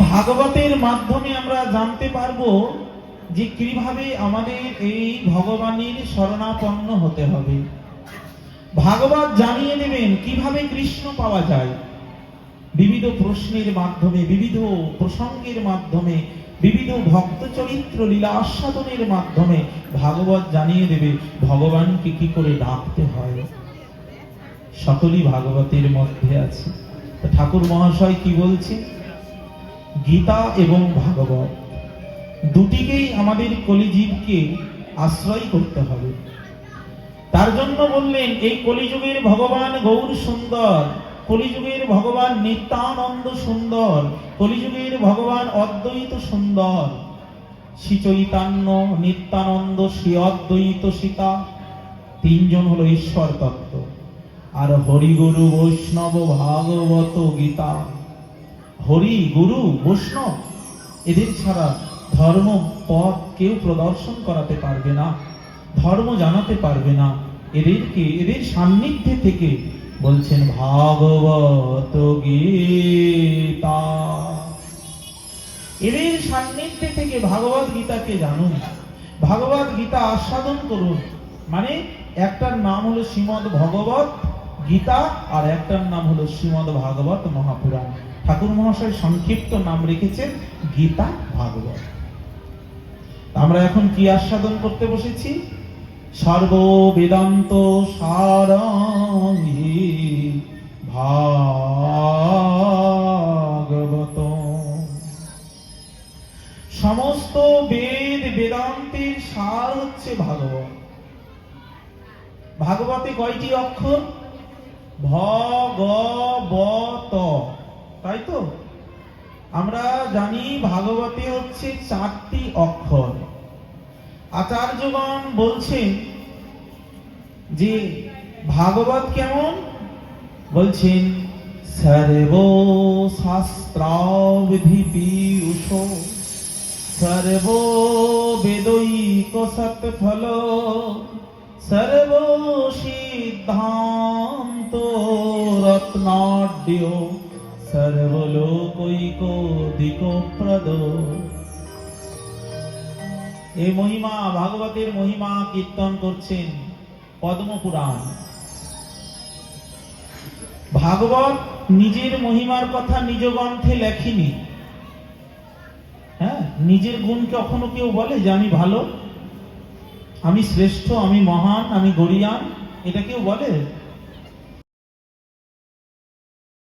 ভাগবতের মাধ্যমে আমরা জানতে পারবো যে কিভাবে আমাদের এই ভগবানের শরণাপন্ন হতে হবে। ভাগবত জানিয়ে দেবেন কিভাবে কৃষ্ণ পাওয়া যায়। বিবিধ প্রশ্নের মাধ্যমে, বিবিধ প্রসঙ্গের মাধ্যমে, বিবিধ ভক্ত চরিত্র লীলা আস্বাদনের মাধ্যমে ভাগবত জানিয়ে দেবে ভগবানকে কি করে ডাকতে হয়। সকলই ভাগবতের মধ্যে আছে। ঠাকুর মহাশয় কি বলছে? গীতা এবং ভাগবত দুটিকেই আমাদের কলিজীবকে আশ্রয় করতে হবে। তার জন্য বললেন এই কলিযুগের ভগবান গৌর সুন্দর, কলিযুগের ভগবান নিত্যানন্দ সুন্দর, কলিযুগের ভগবান অদ্বৈত সুন্দর। শ্রী চৈতন্য, নিত্যানন্দ, শ্রী অদ্বৈত সীতা, তিনজন হলো ঈশ্বর তত্ত্ব। আর হরি গুরু বৈষ্ণব ভাগবত গীতা। হরি গুরু বৈষ্ণব এদের ছাড়া ধর্ম পথ কেউ প্রদর্শন করাতে পারবে না, ধর্ম জানাতে পারবে না। এদের সান্নিধ্যে থেকে বলছেন ভাগবত গীতা। এদের সান্নিধ্যে থেকে ভাগবত গীতাকে জানুন, ভাগবত গীতা আস্বাদন করুন। মানে একটার নাম হলো শ্রীমদ ভগবত গীতা আর একটার নাম হলো শ্রীমদ ভাগবত মহাপুরাণ। ঠাকুর মহাশয় সংক্ষিপ্ত নাম রেখেছেন গীতা ভাগবত। আমরা এখন কি আস্বাদন করতে বসেছি? সর্ব বেদান্ত সারাংহি ভাগবত। সমস্ত বেদ বেদান্তের সার হচ্ছে ভাগবত। ভাগবতে কয়টি অক্ষর? ভগবত, তাই তো? আমরা জানি ভাগবতে হচ্ছে 4টি অক্ষর। আচার্যগণ বলছেন যে ভাগবত কেমন? বলছেন সর্ব শাস্ত্রাবিধি পীয়ূষ সর্ব বেদৈক সৎফল সর্ব সিদ্ধান্ত রত্নাঢ্য সর্বলোকৈক দিকপ্রদ। এই মহিমা, ভাগবতের মহিমা কীর্তন করছেন পদ্মপুরাণ। ভাগবত নিজের মহিমার কথা নিজ গ্রন্থে লেখেনি। হ্যাঁ, নিজের গুণ কখনো কেউ বলে যে আমি ভালো, আমি শ্রেষ্ঠ, আমি মহান, আমি গরিয়ান? এটা কেউ বলে?